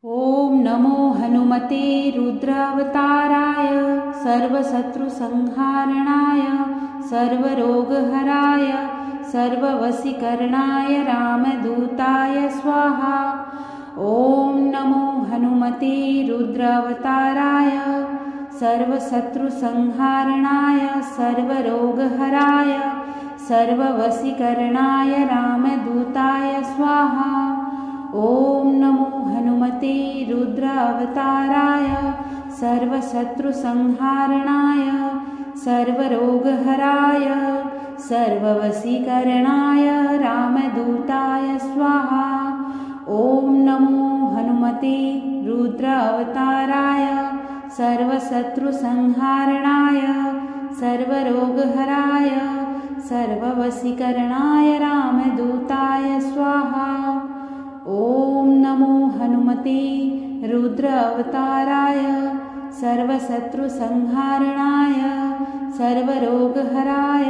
ॐ नमो हनुमते रुद्रावताराय सर्वशत्रुसंहारणाय सर्वरोगहराय सर्ववशीकरणाय रामदूताय स्वाहा। ॐ नमो हनुमते रुद्रावताराय सर्वशत्रुसंहारणाय सर्वरोगहराय सर्ववशीकरणाय रामदूताय स्वाहा। ॐ नमो हनुमते रुद्रावताराय सर्वशत्रुसंहारणाय सर्वरोगहराय सर्ववशीकरणाय रामदूताय स्वाहा। ॐ नमो हनुमते रुद्रावताराय सर्वशत्रुसंहारणाय सर्वरोगहराय सर्ववशीकरणाय रामदूताय स्वाहा। ॐ नमो हनुमते रुद्रावताराय सर्वशत्रुसंहारणाय सर्वरोगहराय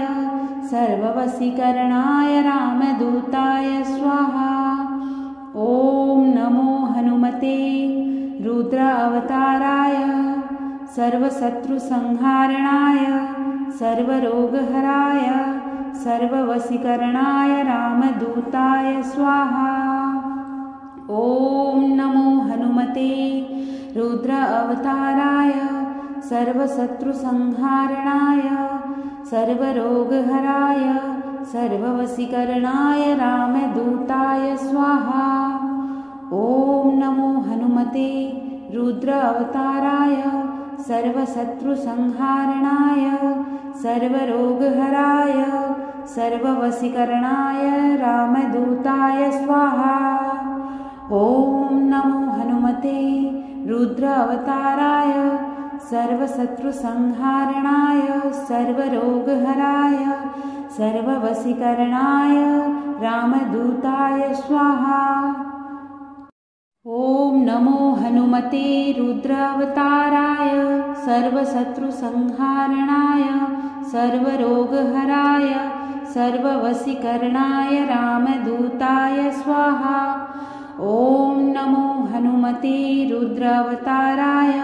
सर्ववशीकरणाय रामदूताय स्वाहा। ॐ नमो हनुमते रुद्रावताराय सर्वशत्रुसंहारणाय सर्वरोगहराय सर्ववशीकरणाय रामदूताय स्वाहा। ॐ नमो हनुमते रुद्रावताराय सर्वशत्रुसंहारणाय सर्वरोगहराय सर्ववशीकरणाय रामदूताय स्वाहा। ॐ नमो हनुमते रुद्रावताराय सर्वशत्रुसंहारणाय सर्वरोगहराय सर्ववशीकरणाय रामदूताय स्वाहा। ॐ नमो हनुमते रुद्रावताराय सर्वशत्रुसंहारणाय सर्वरोगहराय सर्ववशीकरणाय रामदूताय स्वाहा। ॐ नमो हनुमते रुद्रावताराय सर्वशत्रुसंहारणाय सर्वरोगहराय सर्ववशीकरणाय रामदूताय स्वाहा। ॐ नमो हनुमते रुद्रावताराय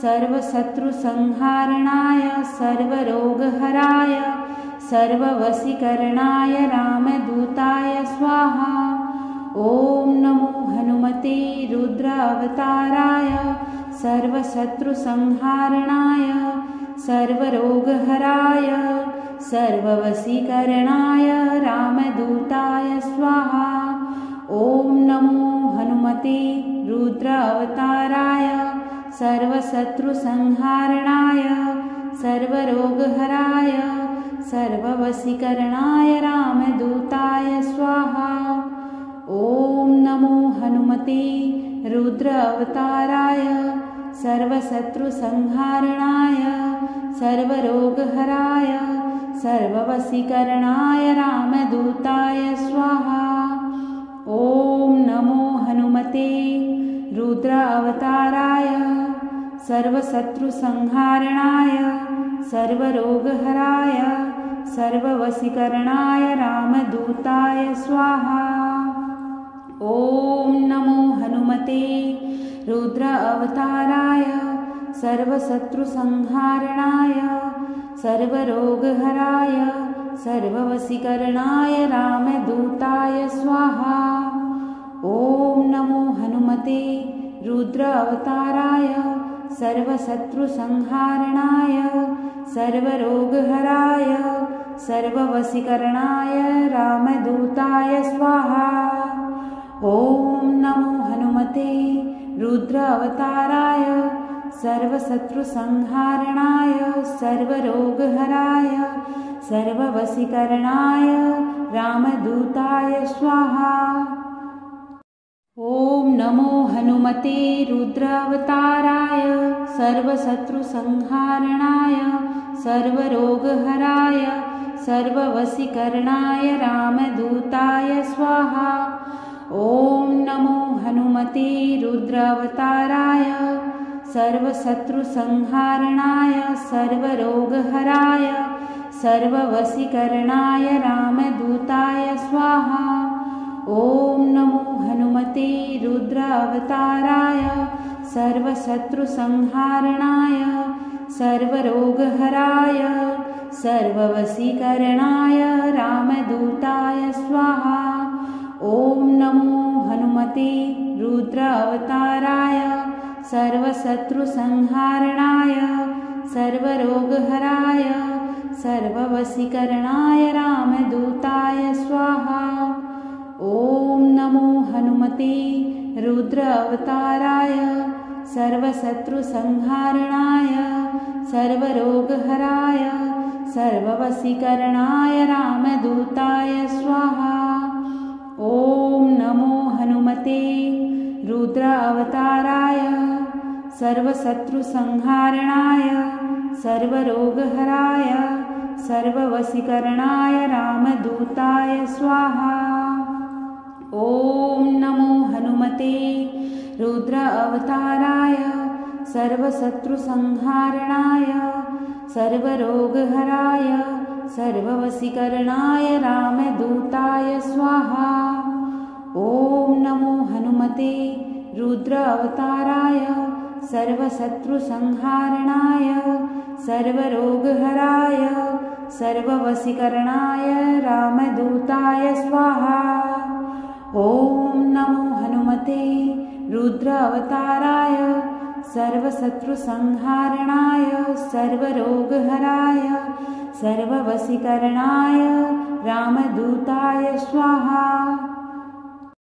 सर्वशत्रुसंहारणाय सर्वरोगहराय सर्ववशीकरणाय रामदूताय स्वाहा। ॐ नमो हनुमते रुद्रावताराय सर्वशत्रुसंहारणाय सर्वरोगहराय सर्ववशीकरणाय रामदूताय स्वाहा। ॐ नमो हनुमते रुद्रावताराय सर्वशत्रुसंहारणाय सर्वरोगहराय सर्ववशीकरणाय रामदूताय स्वाहा। ॐ नमो हनुमते रुद्रावताराय सर्वशत्रुसंहारणाय सर्वरोगहराय सर्ववशीकरणाय रामदूताय स्वाहा। ॐ नमो हनुमते रुद्रावताराय सर्वशत्रुसंहारणाय सर्वरोगहराय सर्ववशीकरणाय रामदूताय स्वाहा। ॐ नमो हनुमते रुद्रावताराय सर्वशत्रुसंहारणाय सर्वरोगहराय सर्ववशीकरणाय रामदूताय स्वाहा। ॐ नमो हनुमते रुद्रावताराय सर्वशत्रुसंहारणाय सर्वरोगहराय सर्ववशीकरणाय रामदूताय स्वाहा। ॐ नमो हनुमते रुद्रावताराय सर्वशत्रुसंहारणाय सर्वरोगहराय सर्ववशीकरणाय रामदूताय स्वाहा। ॐ नमो हनुमते रुद्रावताराय सर्वशत्रुसंहारणाय सर्वरोगहराय सर्ववशीकरणाय रामदूताय स्वाहा। ॐ नमो हनुमते रुद्रावताराय सर्वशत्रुसंहारणाय सर्वरोगहराय सर्ववशीकरणाय रामदूताय स्वाहा। ॐ नमो हनुमते रुद्रावताराय सर्वशत्रुसंहारणाय सर्वरोगहराय सर्ववशीकरणाय रामदूताय स्वाहा। ॐ नमो हनुमते रुद्रावताराय सर्वशत्रुसंहारणाय सर्वरोगहराय सर्ववशीकरणाय रामदूताय स्वाहा। ॐ नमो हनुमते रुद्रावताराय सर्वशत्रुसंहारणाय सर्वरोगहराय सर्ववशीकरणाय रामदूताय स्वाहा। ॐ नमो हनुमते रुद्रावताराय सर्वशत्रुसंहारणाय सर्वरोगहराय सर्ववशीकरणाय रामदूताय स्वाहा। ॐ नमो हनुमते रुद्रावताराय सर्वशत्रुसंहारणाय सर्वरोगहराय सर्ववशीकरणाय रामदूताय स्वाहा। ॐ नमो हनुमते रुद्रावताराय सर्वशत्रुसंहारणाय सर्वरोगहराय सर्ववशीकरणाय रामदूताय स्वाहा। ॐ नमो हनुमते रुद्रावताराय सर्वशत्रुसंहारणाय सर्वरोगहराय सर्ववशीकरणाय रामदूताय स्वाहा।